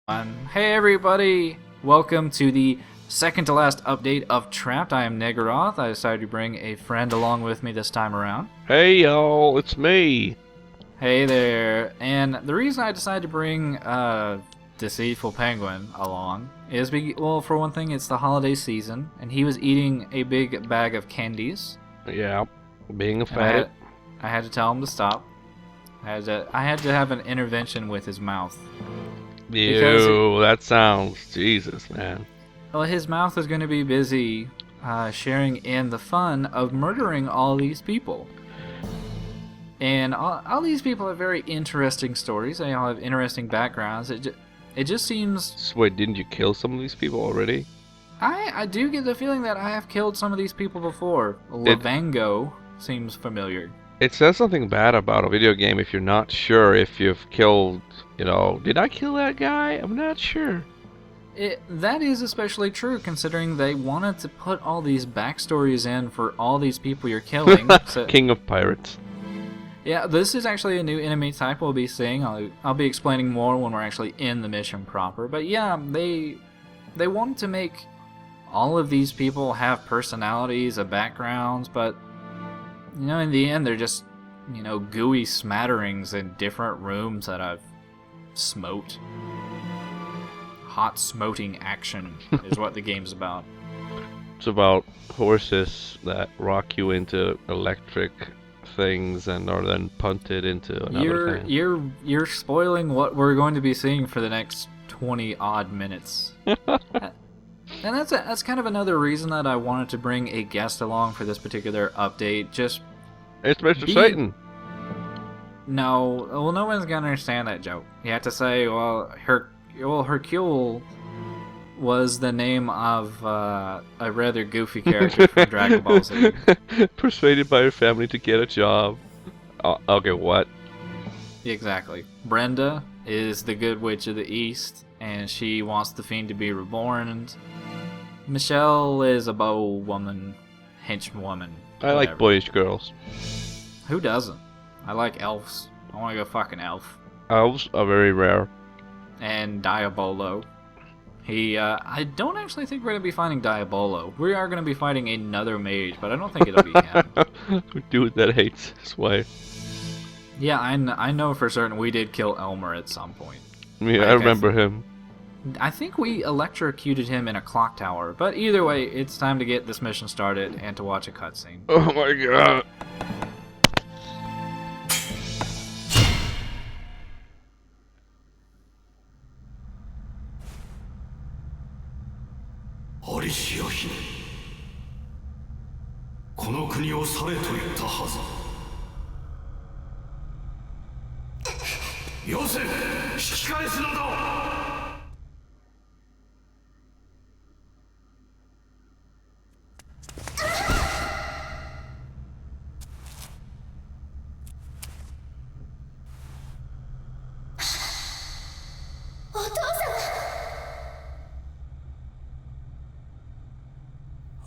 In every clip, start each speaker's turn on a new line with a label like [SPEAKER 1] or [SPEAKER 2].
[SPEAKER 1] Hey everybody! Welcome to the second to last update of Trapt. I am Negaroth. I decided to bring a friend along with me this time around.
[SPEAKER 2] Hey y'all, it's me.
[SPEAKER 1] Hey there. And the reason I decided to bring Deceitful Penguin along is, well, for one thing, it's the holiday season, and he was eating a big bag of candies.
[SPEAKER 2] Yeah, being a
[SPEAKER 1] And I
[SPEAKER 2] fatty.
[SPEAKER 1] had to tell him to stop. I had to have an intervention with his mouth.
[SPEAKER 2] Ew, that sounds Jesus, man.
[SPEAKER 1] Well, his mouth is going to be busy sharing in the fun of murdering all these people. And all these people have very interesting stories. They all have interesting backgrounds. It just seems...
[SPEAKER 2] So wait, didn't you kill some of these people already?
[SPEAKER 1] I do get the feeling that I have killed some of these people before. Lavango seems familiar.
[SPEAKER 2] It says something bad about a video game if you're not sure if you've killed, did I kill that guy? I'm not sure.
[SPEAKER 1] That is especially true considering they wanted to put all these backstories in for all these people you're killing. So,
[SPEAKER 2] King of Pirates.
[SPEAKER 1] yeah, this is actually a new enemy type we'll be seeing. I'll be explaining more when we're actually in the mission proper. But yeah, they wanted to make all of these people have personalities, backgrounds, but in the end they're just, gooey smatterings in different rooms that I've smote. Hot smoting action is what the game's about.
[SPEAKER 2] It's about horses that rock you into electric things and are then punted into another thing.
[SPEAKER 1] You're spoiling what we're going to be seeing for the next 20 odd minutes. And that's kind of another reason that I wanted to bring a guest along for this particular update.
[SPEAKER 2] It's Mr. Satan.
[SPEAKER 1] No, well, no one's gonna understand that joke. You have to say, Hercule was the name of a rather goofy character from Dragon Ball Z.
[SPEAKER 2] Persuaded by her family to get a job. Okay, what?
[SPEAKER 1] Exactly. Brenda is the good witch of the East, and she wants the fiend to be reborn. And Michelle is a bow woman, henchwoman.
[SPEAKER 2] I like boyish girls.
[SPEAKER 1] Who doesn't? I like elves. I want to go fucking elf.
[SPEAKER 2] Elves are very rare.
[SPEAKER 1] And Diabolo. I don't actually think we're going to be fighting Diabolo. We are going to be fighting another mage, but I don't think it'll be him.
[SPEAKER 2] Dude that hates his wife.
[SPEAKER 1] Yeah, I know for certain we did kill Elmer at some point.
[SPEAKER 2] Yeah, I remember him.
[SPEAKER 1] I think we electrocuted him in a clock tower, but either way, it's time to get this mission started and to watch a cutscene.
[SPEAKER 2] Oh my god.
[SPEAKER 3] Alicia姫、この国を去れと言ったはず。よせ、引き返すのだ。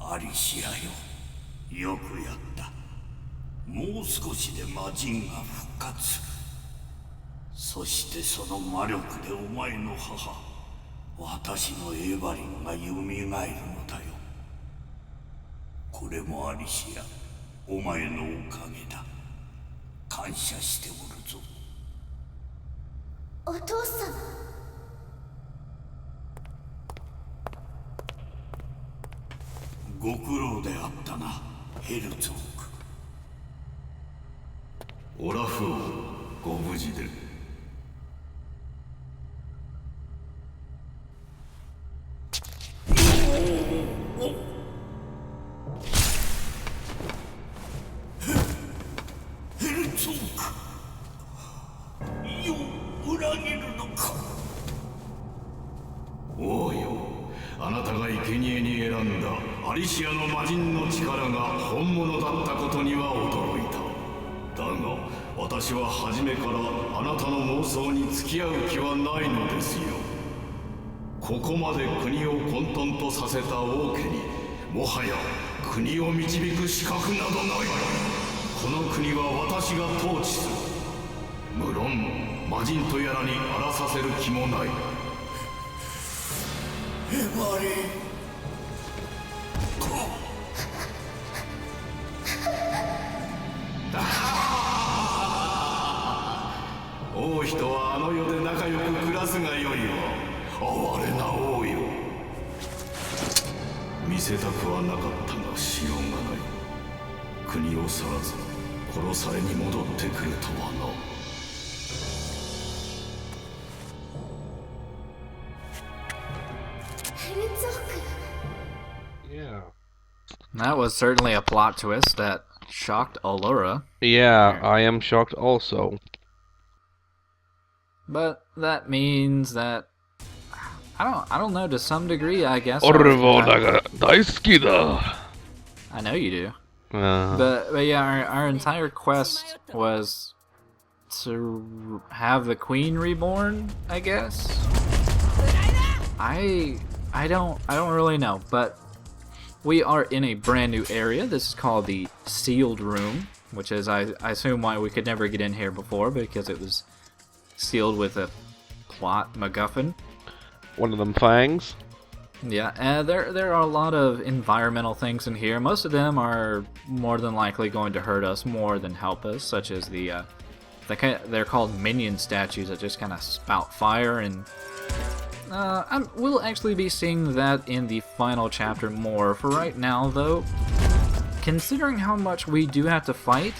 [SPEAKER 3] アリシアよ、よくやった。もう少しで魔人が復活。そしてその魔力でお前の母、私のエヴァリンが蘇るのだよ。これもアリシア、お前のおかげだ。感謝しておるぞ。
[SPEAKER 4] お父様。
[SPEAKER 3] ご苦労であったな、ヘルツォーク。オラフ王、ご無事で。ヘルツォーク、よう裏切るのか。王よ、あなたが生贄に選んだアリシアの魔人の力が本物だったことには驚いた。だが私は初めからあなたの妄想に付き合う気はないのですよ。ここまで国を混沌とさせた王家にもはや国を導く資格などない。この国は私が統治する。無論魔人とやらに荒らさせる気もない。王妃とはあの世で仲良く暮らすがよいわ。哀れな王よ。見せたくはなかったがしようがない。国を去らず殺されに戻ってくるとはな。
[SPEAKER 2] Yeah.
[SPEAKER 1] That was certainly a plot twist that shocked Allura.
[SPEAKER 2] Yeah, I am shocked also.
[SPEAKER 1] But that means that I don't know, to some degree, I guess. I know you do. But yeah, our entire quest was to have the queen reborn, I guess. I don't really know, but we are in a brand new area. This is called the Sealed Room, which is I assume why we could never get in here before, because it was sealed with a plot MacGuffin.
[SPEAKER 2] One of them fangs.
[SPEAKER 1] Yeah, there are a lot of environmental things in here. Most of them are more than likely going to hurt us more than help us, such as they're called minion statues that just kind of spout fire, and we'll actually be seeing that in the final chapter more. For right now, though, considering how much we do have to fight,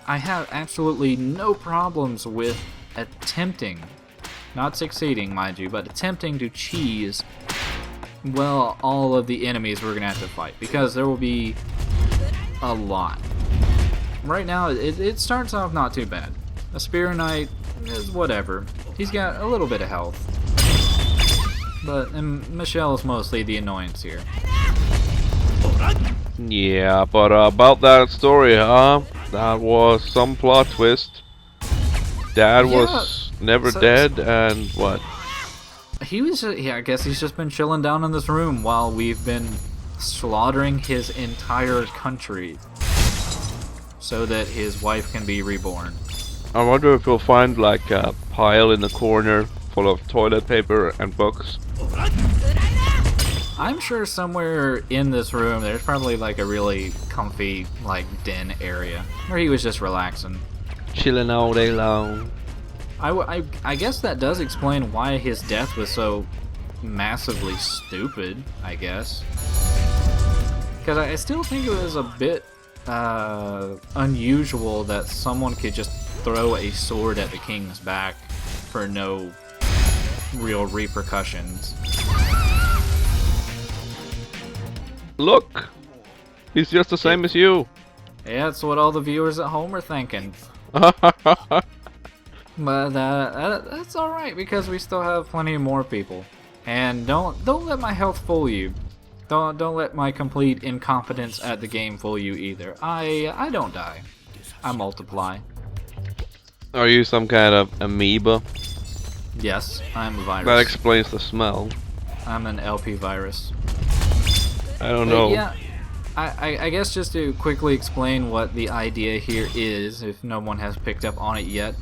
[SPEAKER 1] I have absolutely no problems with attempting, not succeeding, mind you, but attempting to cheese, well, all of the enemies we're going to have to fight, because there will be a lot. Right now, it starts off not too bad. A Spear Knight is whatever. He's got a little bit of health. But Michelle is mostly the annoyance here.
[SPEAKER 2] Yeah, but about that story, huh? That was some plot twist. Dad was never dead, and what?
[SPEAKER 1] He was, yeah, I guess he's just been chilling down in this room while we've been slaughtering his entire country so that his wife can be reborn.
[SPEAKER 2] I wonder if we'll find like a pile in the corner full of toilet paper and books.
[SPEAKER 1] I'm sure somewhere in this room there's probably like a really comfy like den area where he was just relaxing.
[SPEAKER 2] Chilling all day long.
[SPEAKER 1] I guess that does explain why his death was so massively stupid, I guess. Because I still think it was a bit unusual that someone could just throw a sword at the king's back for no real repercussions.
[SPEAKER 2] Look! He's just the same as you!
[SPEAKER 1] Yeah, that's what all the viewers at home are thinking. But that's alright, because we still have plenty more people. And don't let my health fool you. Don't let my complete incompetence at the game fool you either. I don't die. I multiply.
[SPEAKER 2] Are you some kind of amoeba?
[SPEAKER 1] Yes, I'm a virus.
[SPEAKER 2] That explains the smell.
[SPEAKER 1] I'm an LP virus.
[SPEAKER 2] I don't know.
[SPEAKER 1] Yeah, I guess just to quickly explain what the idea here is, if no one has picked up on it yet,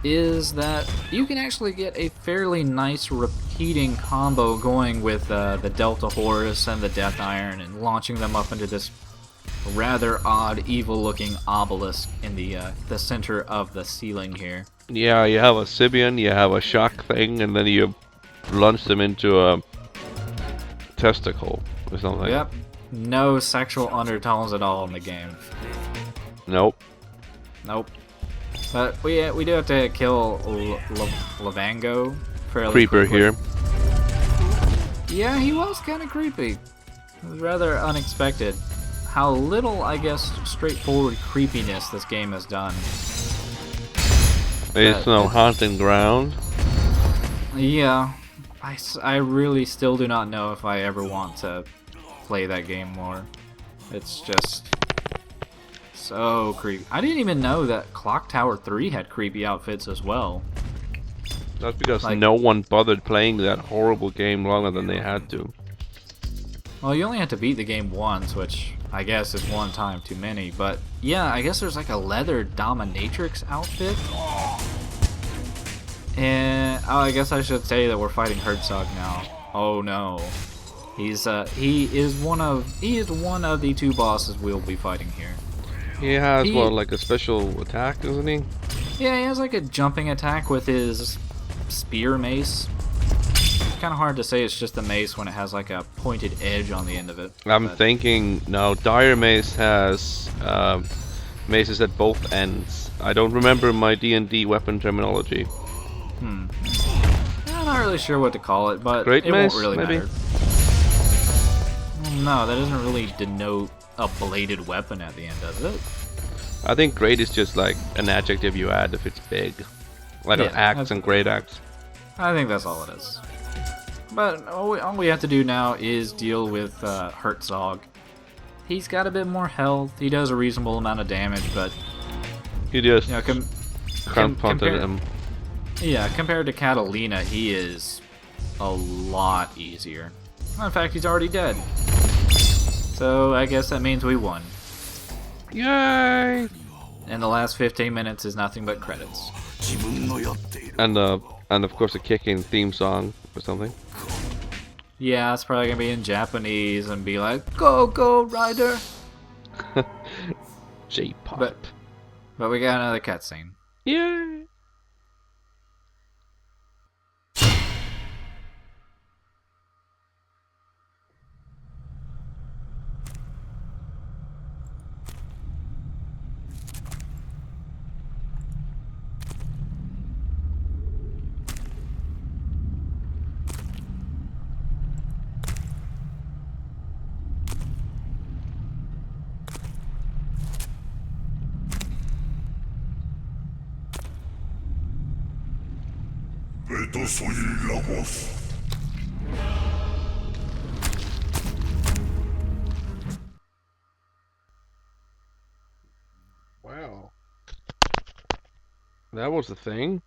[SPEAKER 1] is that you can actually get a fairly nice repeating combo going with the Delta Horus and the Death Iron, and launching them up into this rather odd, evil-looking obelisk in the center of the ceiling here.
[SPEAKER 2] Yeah, you have a Sibian, you have a shock thing, and then you launch them into a testicle or something.
[SPEAKER 1] Yep. No sexual undertones at all in the game.
[SPEAKER 2] Nope.
[SPEAKER 1] Nope. But we do have to kill Lavango fairly
[SPEAKER 2] Creeper
[SPEAKER 1] quickly.
[SPEAKER 2] here.
[SPEAKER 1] Yeah, he was kind of creepy. It was rather unexpected how little, I guess, straightforward creepiness this game has done.
[SPEAKER 2] It's no haunting ground.
[SPEAKER 1] Yeah, I really still do not know if I ever want to play that game more. It's just so creepy. I didn't even know that Clock Tower 3 had creepy outfits as well.
[SPEAKER 2] That's because
[SPEAKER 1] Like,
[SPEAKER 2] no one bothered playing that horrible game longer than they had to.
[SPEAKER 1] well, you only had to beat the game once, which I guess is one time too many. But yeah, I guess there's like a leather dominatrix outfit. And oh, I guess I should say that we're fighting Herzog now. Oh no. He is one of the two bosses we'll be fighting here.
[SPEAKER 2] He has like a special attack, doesn't he?
[SPEAKER 1] Yeah, he has like a jumping attack with his spear mace. Kind of hard to say it's just a mace when it has like a pointed edge on the end of it.
[SPEAKER 2] I'm thinking now. Dire Mace has maces at both ends. I don't remember my D&D weapon terminology.
[SPEAKER 1] I'm not really sure what to call it, but
[SPEAKER 2] Great
[SPEAKER 1] it
[SPEAKER 2] mace,
[SPEAKER 1] won't really
[SPEAKER 2] maybe?
[SPEAKER 1] matter. No, that doesn't really denote a bladed weapon at the end, does it?
[SPEAKER 2] I think great is just like an adjective you add if it's big. Like an axe and great axe.
[SPEAKER 1] I think that's all it is. But all we have to do now is deal with Herzog. He's got a bit more health. He does a reasonable amount of damage, but
[SPEAKER 2] You just
[SPEAKER 1] compared
[SPEAKER 2] him.
[SPEAKER 1] Yeah, compared to Catalina, he is a lot easier. In fact, he's already dead. So I guess that means we won.
[SPEAKER 2] Yay!
[SPEAKER 1] And the last 15 minutes is nothing but credits.
[SPEAKER 2] And of course a kicking theme song or something.
[SPEAKER 1] Yeah, it's probably gonna be in Japanese and be like, "Go, go, Rider!"
[SPEAKER 2] J-pop.
[SPEAKER 1] But we got another cutscene.
[SPEAKER 2] Yay!
[SPEAKER 3] Esto soy la voz.
[SPEAKER 2] Wow. That was the thing.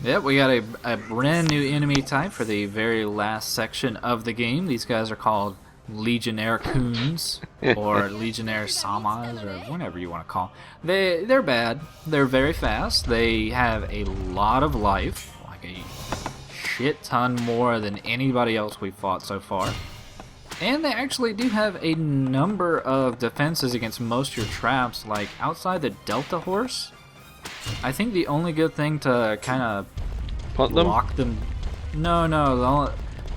[SPEAKER 1] Yep, we got a brand new enemy type for the very last section of the game. These guys are called Legionnaire Coons or Legionnaire Samas or whatever you want to call. They're bad. They're very fast. They have a lot of life, like a shit ton more than anybody else we've fought so far. And they actually do have a number of defenses against most of your traps, like outside the Delta Horse. I think the only good thing to kind of block them. No.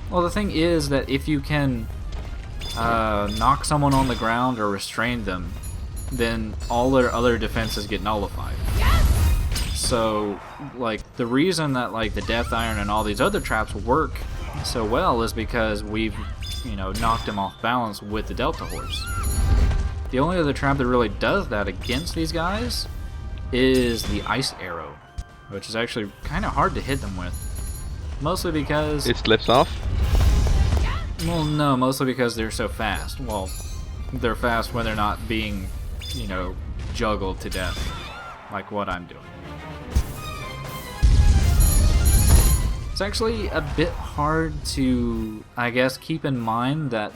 [SPEAKER 1] Well, the thing is that if you can knock someone on the ground or restrain them, then all their other defenses get nullified. So, like, the reason that like the Death Iron and all these other traps work so well is because we've, knocked them off balance with the Delta Horse. The only other trap that really does that against these guys is the Ice Arrow, which is actually kind of hard to hit them with. Mostly because...
[SPEAKER 2] It slips off?
[SPEAKER 1] Well, no, mostly because they're so fast. Well, they're fast when they're not being, juggled to death, like what I'm doing. It's actually a bit hard to, I guess, keep in mind that,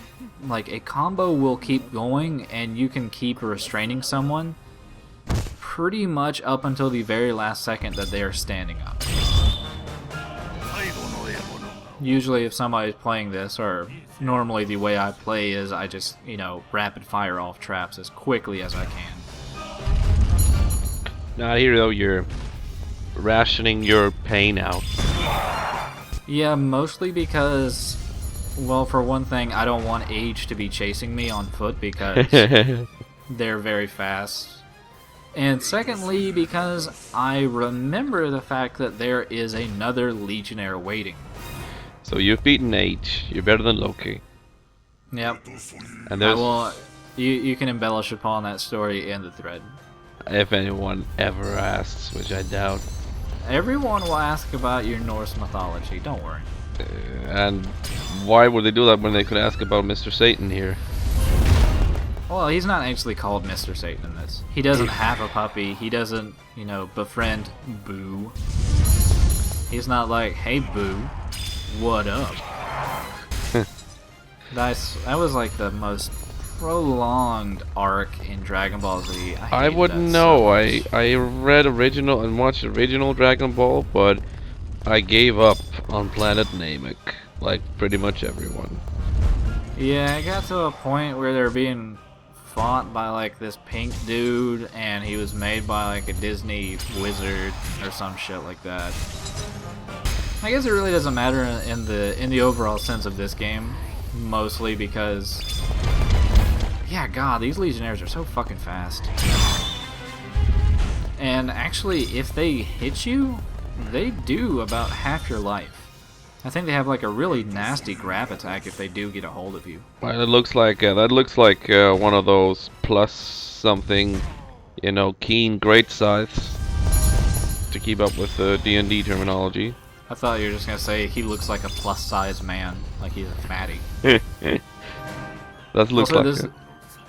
[SPEAKER 1] like, a combo will keep going and you can keep restraining someone pretty much up until the very last second that they are standing up. Usually if somebody's playing this, or normally the way I play is I just, rapid fire off traps as quickly as I can.
[SPEAKER 2] Not here though, you're rationing your pain out.
[SPEAKER 1] Yeah, mostly because, well, for one thing, I don't want Age to be chasing me on foot because they're very fast. And secondly, because I remember the fact that there is another Legionnaire waiting.
[SPEAKER 2] So you've beaten H. You're better than Loki.
[SPEAKER 1] Yep.
[SPEAKER 2] And there's...
[SPEAKER 1] You can embellish upon that story in the thread.
[SPEAKER 2] If anyone ever asks, which I doubt.
[SPEAKER 1] Everyone will ask about your Norse mythology, don't worry.
[SPEAKER 2] And why would they do that when they could ask about Mr. Satan here?
[SPEAKER 1] Well, he's not actually called Mr. Satan in this. He doesn't have a puppy. He doesn't, befriend Boo. He's not like, "Hey, Boo, what up?" That was like the most prolonged arc in Dragon Ball Z.
[SPEAKER 2] I wouldn't know. I read and watched original Dragon Ball, but I gave up on Planet Namek. like pretty much everyone.
[SPEAKER 1] Yeah, it got to a point where they're being fought by like this pink dude, and he was made by like a Disney wizard or some shit like that. I guess it really doesn't matter in the overall sense of this game, mostly because, yeah, God, these Legionnaires are so fucking fast. And actually, if they hit you, they do about half your life. I think they have like a really nasty grab attack if they do get a hold of you.
[SPEAKER 2] Well, it looks like one of those plus something, you know, keen great scythes to keep up with the D&D terminology.
[SPEAKER 1] I thought you were just gonna say he looks like a plus-size man, like he's a fatty.
[SPEAKER 2] That looks
[SPEAKER 1] also,
[SPEAKER 2] like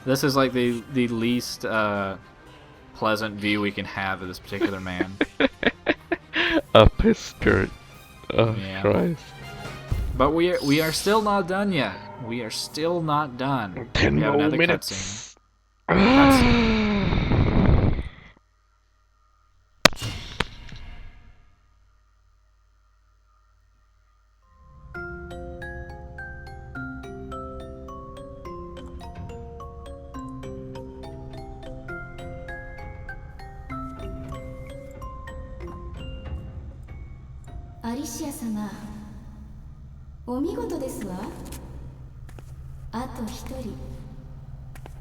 [SPEAKER 1] this is like the least pleasant view we can have of this particular man.
[SPEAKER 2] a piss skirt. Oh,
[SPEAKER 1] Yeah.
[SPEAKER 2] Christ.
[SPEAKER 1] But we are still not done yet. We are still not done.
[SPEAKER 2] 10
[SPEAKER 1] we have
[SPEAKER 2] more
[SPEAKER 1] another
[SPEAKER 2] minutes.
[SPEAKER 1] Cutscene.
[SPEAKER 4] アリシア様、お見事ですわ。あと一人、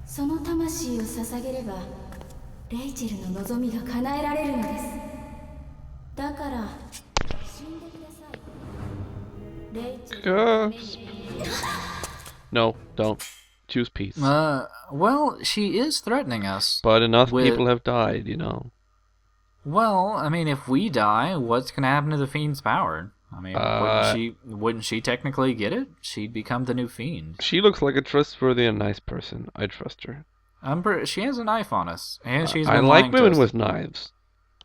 [SPEAKER 4] その魂を捧げればレイチェルの望みが叶えられるのです。だから死んでください。レイチェルのために。
[SPEAKER 2] No, don't. Choose peace.
[SPEAKER 1] Well, she is threatening us.
[SPEAKER 2] But enough
[SPEAKER 1] with-
[SPEAKER 2] people have died, you know.
[SPEAKER 1] Well, I mean, if we die, what's gonna happen to the Fiend's power? I mean, wouldn't she technically get it? She'd become the new Fiend.
[SPEAKER 2] She looks like a trustworthy and nice person. I trust her.
[SPEAKER 1] She has a knife on us, and she's.
[SPEAKER 2] I
[SPEAKER 1] been
[SPEAKER 2] like
[SPEAKER 1] lying to
[SPEAKER 2] women
[SPEAKER 1] us.
[SPEAKER 2] with knives.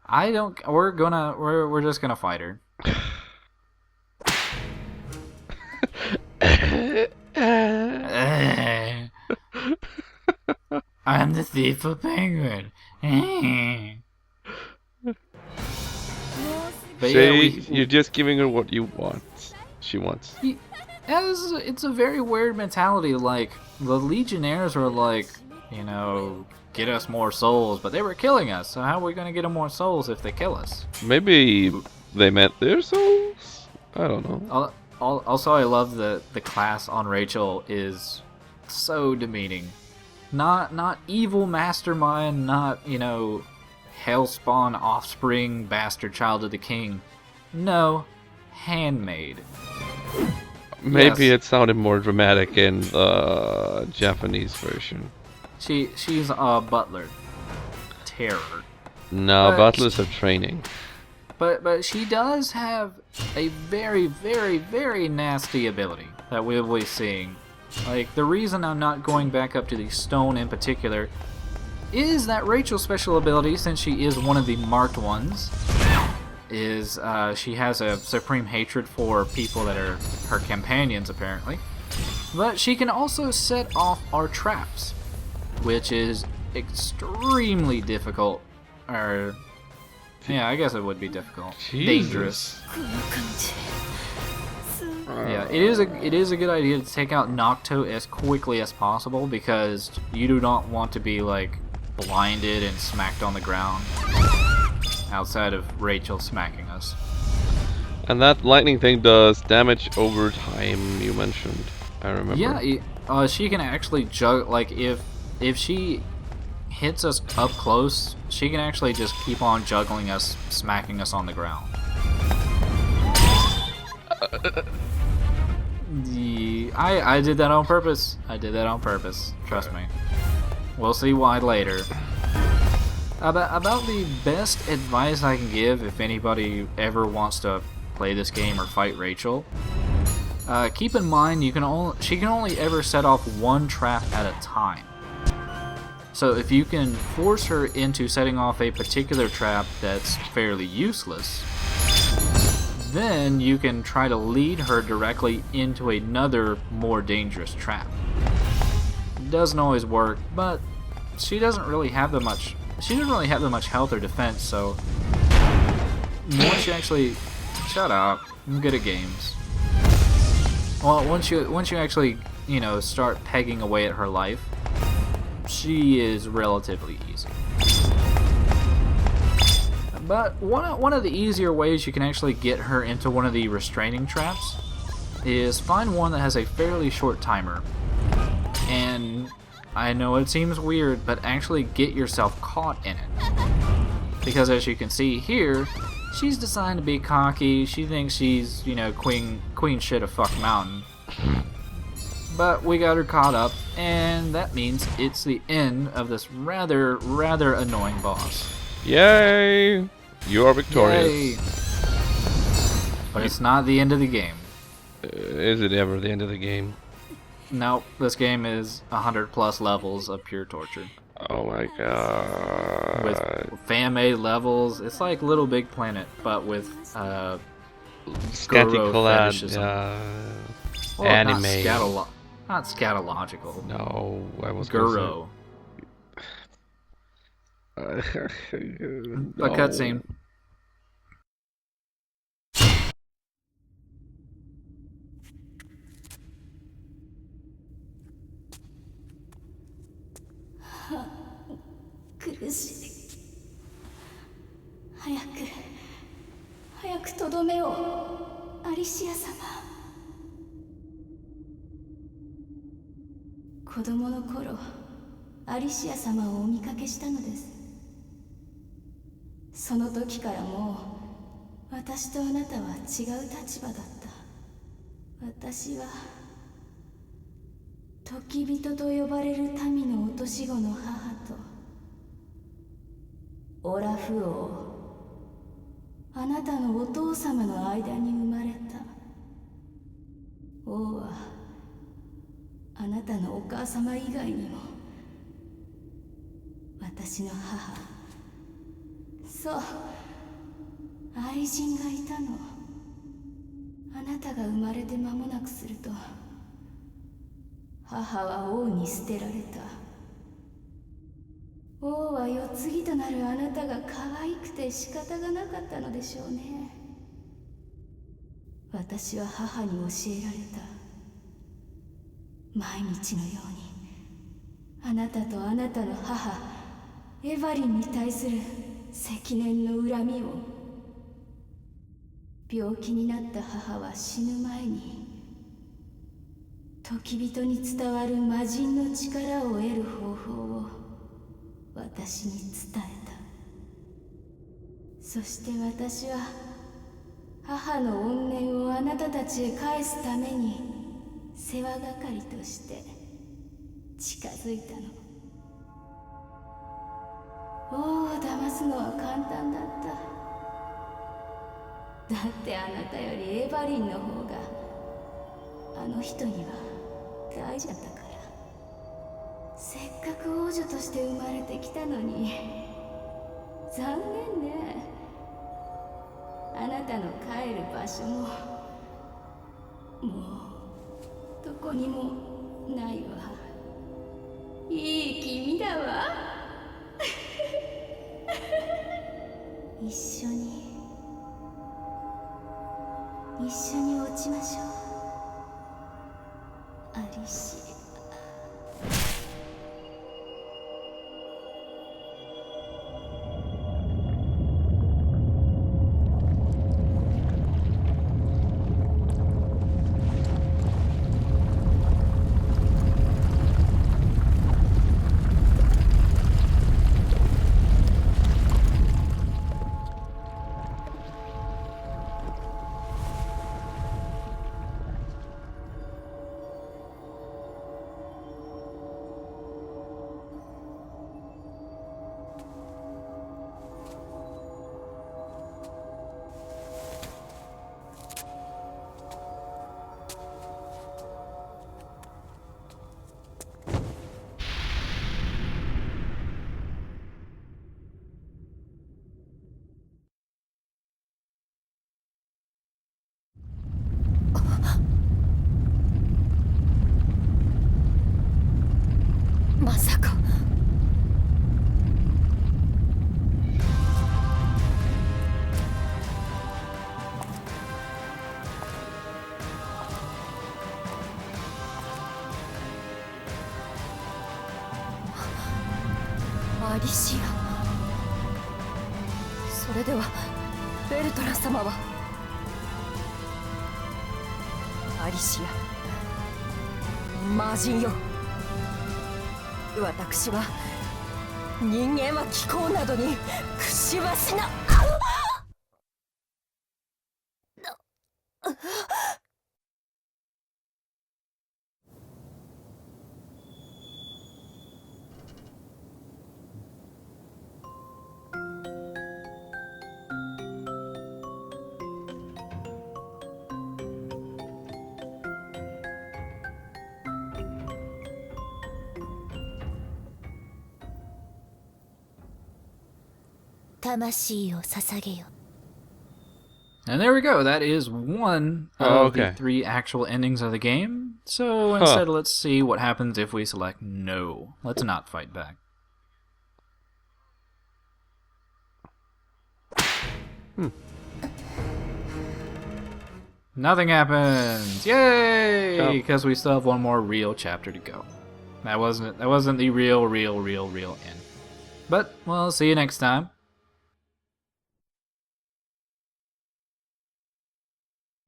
[SPEAKER 1] I don't. We're just gonna fight her. I'm the thief penguin. But
[SPEAKER 2] See, you're just giving her what you want. She wants.
[SPEAKER 1] It's a very weird mentality. Like, the Legionnaires were like, you know, get us more souls, but they were killing us. So how are we gonna get them more souls if they kill us?
[SPEAKER 2] Maybe they meant their souls? I don't know.
[SPEAKER 1] Also, I love the class on Rachel is so demeaning. Not evil mastermind, not, you know, hellspawn offspring bastard child of the king. No, handmaid.
[SPEAKER 2] Maybe
[SPEAKER 1] Yes.
[SPEAKER 2] it sounded more dramatic in the Japanese version.
[SPEAKER 1] She's a butler. Terror.
[SPEAKER 2] No,
[SPEAKER 1] But
[SPEAKER 2] butlers have training.
[SPEAKER 1] But she does have a very, very, very nasty ability that we'll be seeing. Like, the reason I'm not going back up to the stone in particular is that Rachel's special ability, since she is one of the marked ones, is she has a supreme hatred for people that are her companions, apparently. But she can also set off our traps, which is extremely difficult. Or, yeah, I guess it would be difficult. Dangerous. Yeah, it is a good idea to take out Nocto as quickly as possible, because you do not want to be like blinded and smacked on the ground outside of Rachel smacking us.
[SPEAKER 2] And that lightning thing does damage over time, you mentioned. I remember.
[SPEAKER 1] Yeah, she can actually jug, like, if she hits us up close, she can actually just keep on juggling us, smacking us on the ground. I did that on purpose. I did that on purpose. Trust me. We'll see why later. About the best advice I can give if anybody ever wants to play this game or fight Rachel, keep in mind she can only ever set off one trap at a time. So if you can force her into setting off a particular trap that's fairly useless, then you can try to lead her directly into another more dangerous trap. It doesn't always work, but she doesn't really have that much health or defense, so once you actually... Shut up. I'm good at games. Well, once you actually, you know, start pegging away at her life, she is relatively easy. But one of the easier ways you can actually get her into one of the restraining traps is find one that has a fairly short timer. And I know it seems weird, but actually get yourself caught in it. Because as you can see here, she's designed to be cocky. She thinks she's, you know, queen shit of fuck mountain. But we got her caught up, and that means it's the end of this rather annoying boss.
[SPEAKER 2] Yay! You are victorious.
[SPEAKER 1] Yay. But it's not the end of the game.
[SPEAKER 2] Is it ever the end of the game?
[SPEAKER 1] Nope, this game is 100+ levels of pure torture.
[SPEAKER 2] Oh my god.
[SPEAKER 1] With fan-made levels, it's like Little Big Planet, but with
[SPEAKER 2] Scatty
[SPEAKER 1] Goro
[SPEAKER 2] collab,
[SPEAKER 1] fetishism. Well,
[SPEAKER 2] anime.
[SPEAKER 1] Not scatological.
[SPEAKER 2] No, I was
[SPEAKER 1] Goro.
[SPEAKER 2] gonna say...
[SPEAKER 1] A cutscene.
[SPEAKER 4] 苦しい。早くとどめを、アリシア様。子供の頃、アリシア様をお見かけしたのです。その時からもう私とあなたは違う立場だった。私は時人と呼ばれる民の落とし子の母とオラフ王、あなたのお父様の間に生まれた。王はあなたのお母様以外にも私の母、そう、愛人がいたの。あなたが生まれて間もなくすると母は王に捨てられた。王は世継ぎとなるあなたが可愛くて仕方がなかったのでしょうね。私は母に教えられた。毎日のようにあなたとあなたの母エヴァリンに対する積年の恨みを。病気になった母は死ぬ前に時人に伝わる魔人の力を得る方法を私に伝えた。そして私は母の怨念をあなたたちへ返すために世話係として近づいたの。王を騙すのは簡単だった。だってあなたよりエヴァリンの方があの人には大事だったから。せっかく王女として生まれてきたのに残念ね。あなたの帰る場所ももうどこにもないわ。いい君だわ一緒に落ちましょう、アリシア。
[SPEAKER 5] アリシア。それではベルトラン様は。アリシア、魔人よ。私は人間は気候などに屈しはしな。
[SPEAKER 4] 魂を捧げよ。
[SPEAKER 1] And there we go. That is one
[SPEAKER 2] Oh,
[SPEAKER 1] of
[SPEAKER 2] okay.
[SPEAKER 1] the 3 actual endings of the game. So instead, let's see what happens if we select no. Let's not fight back. Nothing happens. Yay!
[SPEAKER 2] Oh.
[SPEAKER 1] Because we still have one more real chapter to go. That wasn't the real end. But we'll see you next time.